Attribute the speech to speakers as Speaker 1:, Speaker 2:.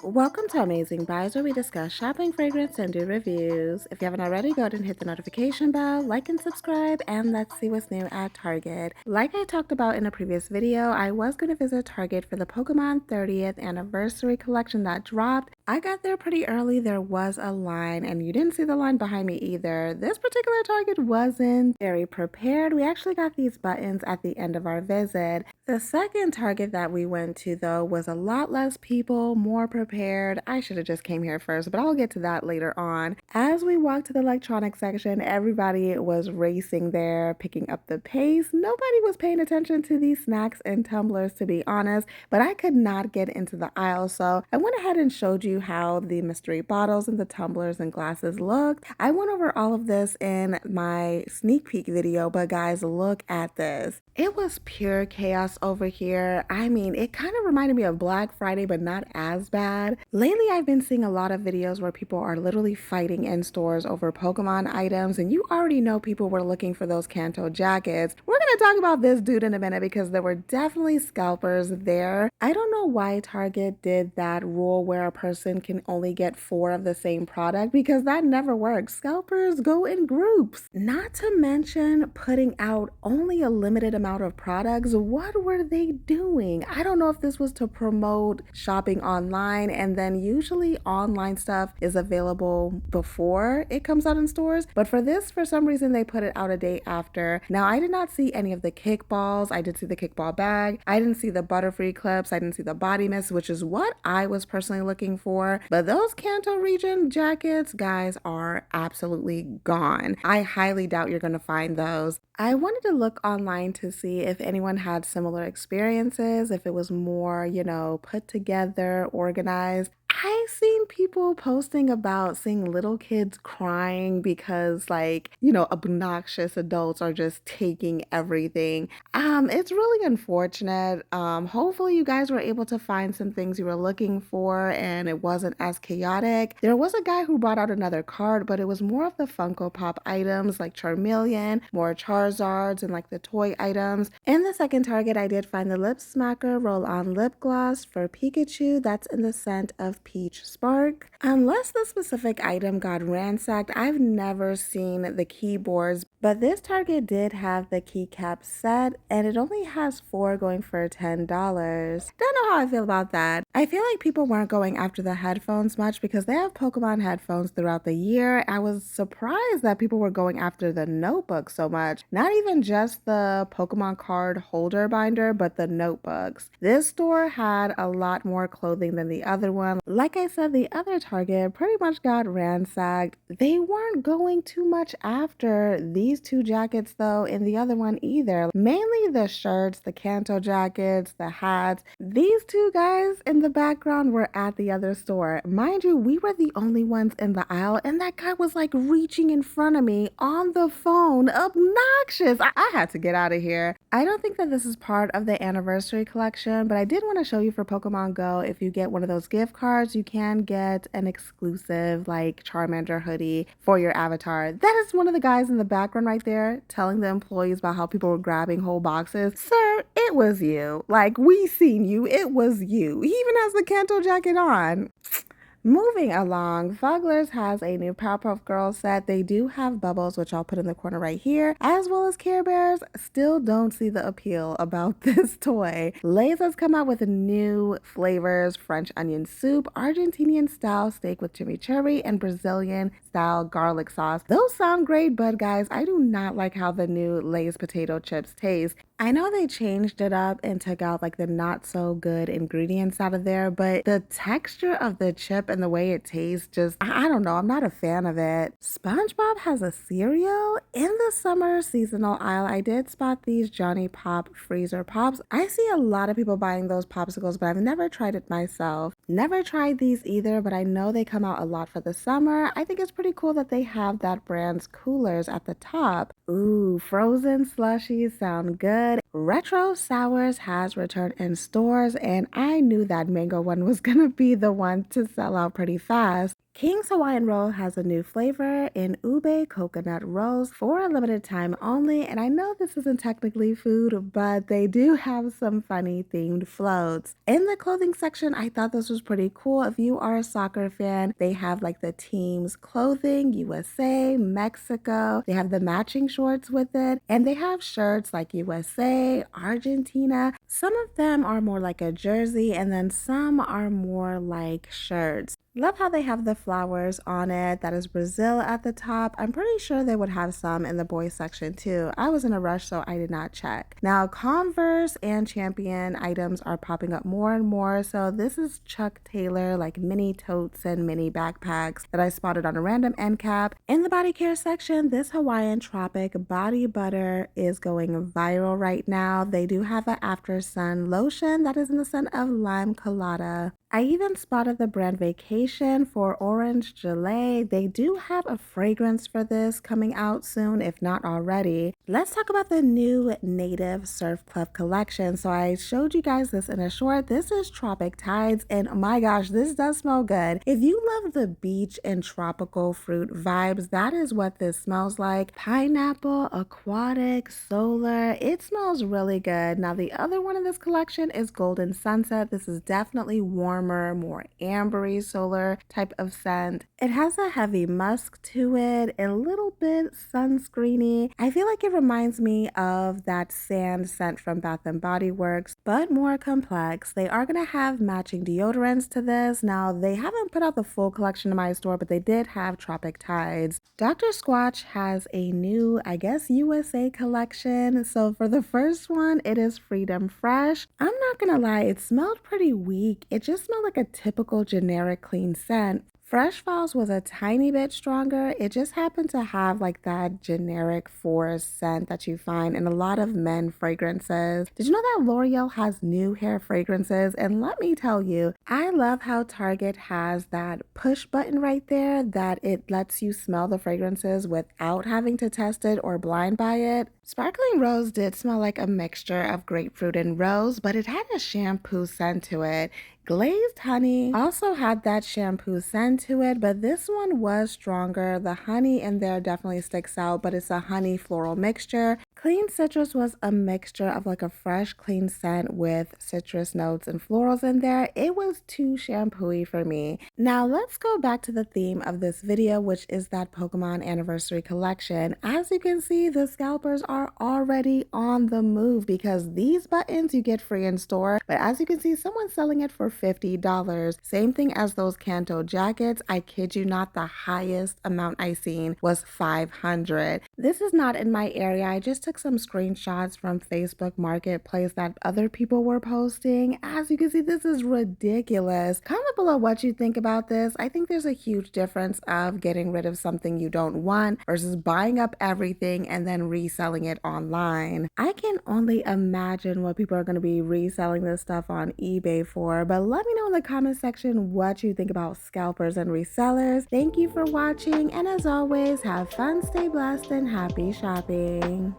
Speaker 1: Welcome to Amazing Buys, where we discuss shopping, fragrance, and do reviews. If you haven't already, go ahead and hit the notification bell, like and subscribe, and let's see what's new at Target. Like I talked about in a previous video, I was going to visit Target for the Pokemon 30th anniversary collection that dropped. I got there pretty early. There was a line, and you didn't see the line behind me either. This particular Target wasn't very prepared. We actually got these buttons at the end of our visit. The second Target that we went to, though, was a lot less people, more prepared. I should have just came here first, but I'll get to that later on. As we walked to the electronics section, everybody was racing there, picking up the pace. Nobody was paying attention to these snacks and tumblers, to be honest, but I could not get into the aisle, so I went ahead and showed you how the mystery bottles and the tumblers and glasses looked. I went over all of this in my sneak peek video, but guys, look at this. It was pure chaos over here. I mean, it kind of reminded me of Black Friday, but not as bad. Lately, I've been seeing a lot of videos where people are literally fighting in stores over Pokemon items, and you already know people were looking for those Kanto jackets. We're going to talk about this dude in a minute because there were definitely scalpers there. I don't know why Target did that rule where a person can only get 4 of the same product, because that never works. Scalpers go in groups. Not to mention putting out only a limited amount of products. What were they doing? I don't know if this was to promote shopping online, and then usually online stuff is available before it comes out in stores, but for this, for some reason, they put it out a day after. Now, I did not see any of the kickballs. I did see the kickball bag. I didn't see the Butterfree clips. I didn't see the body mist, which is what I was personally looking for, but those Kanto region jackets, guys, are absolutely gone. I highly doubt you're going to find those. I wanted to look online to see if anyone had similar experiences, if it was more, put together, organized. I've seen people posting about seeing little kids crying because, obnoxious adults are just taking everything. It's really unfortunate. Hopefully you guys were able to find some things you were looking for and it wasn't as chaotic. There was a guy who brought out another card, but it was more of the Funko Pop items like Charmeleon, more Charizards, and like the toy items. In the second Target, I did find the Lip Smacker Roll-On Lip Gloss for Pikachu. That's in the scent of Peach Spark. Unless the specific item got ransacked, I've never seen the keyboards, but this Target did have the keycap set, and it only has 4 going for $10. Don't know how I feel about that. I feel like people weren't going after the headphones much because they have Pokemon headphones throughout the year. I was surprised that people were going after the notebook so much. Not even just the Pokemon card holder binder, but the notebooks. This store had a lot more clothing than the other one. Like I said, the other Target pretty much got ransacked. They weren't going too much after these 2 jackets though, in the other one either. Mainly the shirts, the Kanto jackets, the hats. These 2 guys in the background were at the other store. Mind you, we were the only ones in the aisle, and that guy was like reaching in front of me on the phone. Obnoxious. I had to get out of here. I don't think that this is part of the anniversary collection, but I did want to show you for Pokemon Go, if you get one of those gift cards, you can get an exclusive like Charmander hoodie for your avatar. That is one of the guys in the background right there telling the employees about how people were grabbing whole boxes. Sir, it was you. Like, we seen you. It was you. He even has the Kanto jacket on. Moving along, Fugglers has a new Powerpuff Girls set. They do have bubbles, which I'll put in the corner right here, as well as Care Bears. Still don't see the appeal about this toy. Lay's has come out with new flavors: French onion soup, Argentinian style steak with chimichurri, and Brazilian style garlic sauce. Those sound great, but guys, I do not like how the new Lay's potato chips taste. I know they changed it up and took out like the not so good ingredients out of there, but the texture of the chip and the way it tastes, just, I don't know, I'm not a fan of it. SpongeBob has a cereal. In the summer seasonal aisle, I did spot these Johnny Pop freezer pops. I see a lot of people buying those popsicles, but I've never tried it myself. Never tried these either, but I know they come out a lot for the summer. I think it's pretty cool that they have that brand's coolers at the top. Ooh, frozen slushies sound good. Retro Sours has returned in stores, and I knew that mango one was gonna be the one to sell out pretty fast. King's Hawaiian Roll has a new flavor in ube coconut rolls for a limited time only. And I know this isn't technically food, but they do have some funny themed floats. In the clothing section, I thought this was pretty cool. If you are a soccer fan, they have like the team's clothing, USA, Mexico. They have the matching shorts with it. And they have shirts like USA, Argentina. Some of them are more like a jersey, and then some are more like shirts. Love how they have the flowers on it. That is Brazil at the top. I'm pretty sure they would have some in the boys section too. I was in a rush, so I did not check. Now, Converse and Champion items are popping up more and more. So this is Chuck Taylor, like mini totes and mini backpacks that I spotted on a random end cap. In the body care section, this Hawaiian Tropic body butter is going viral right now. They do have an after sun lotion that is in the scent of lime colada. I even spotted the brand Vacation for Orange Gelée. They do have a fragrance for this coming out soon, if not already. Let's talk about the new Native Surf Club collection. So I showed you guys this in a short. This is Tropic Tides, and oh my gosh, this does smell good. If you love the beach and tropical fruit vibes, that is what this smells like. Pineapple, aquatic, solar. It smells really good. Now the other one in this collection is Golden Sunset. This is definitely warmer, more ambery solar type of scent. It has a heavy musk to it, a little bit sunscreeny. I feel like it reminds me of that sand scent from Bath and Body Works, but more complex. They are going to have matching deodorants to this. Now, they haven't put out the full collection in my store, but they did have Tropic Tides. Dr. Squatch has a new, I guess, USA collection. So for the first one, it is Freedom Fresh. I'm not gonna lie, it smelled pretty weak. It just smelled like a typical generic clean scent. Fresh Falls was a tiny bit stronger. It just happened to have like that generic forest scent that you find in a lot of men fragrances. Did you know that L'Oreal has new hair fragrances? And let me tell you, I love how Target has that push button right there that it lets you smell the fragrances without having to test it or blind buy it. Sparkling Rose did smell like a mixture of grapefruit and rose, but it had a shampoo scent to it. Glazed Honey also had that shampoo scent to it, but this one was stronger. The honey in there definitely sticks out, but it's a honey floral mixture. Clean Citrus was a mixture of like a fresh, clean scent with citrus notes and florals in there. It was too shampoo-y for me. Now let's go back to the theme of this video, which is that Pokemon Anniversary Collection. As you can see, the scalpers are already on the move because these buttons you get free in store, but as you can see, someone's selling it for $50. Same thing as those Kanto jackets. I kid you not, the highest amount I seen was $500. This is not in my area. I just took some screenshots from Facebook Marketplace that other people were posting. As you can see, this is ridiculous. Comment below what you think about this. I think there's a huge difference of getting rid of something you don't want versus buying up everything and then reselling it online. I can only imagine what people are going to be reselling this stuff on eBay for, but let me know in the comment section what you think about scalpers and resellers. Thank you for watching, and as always, have fun, stay blessed, and happy shopping.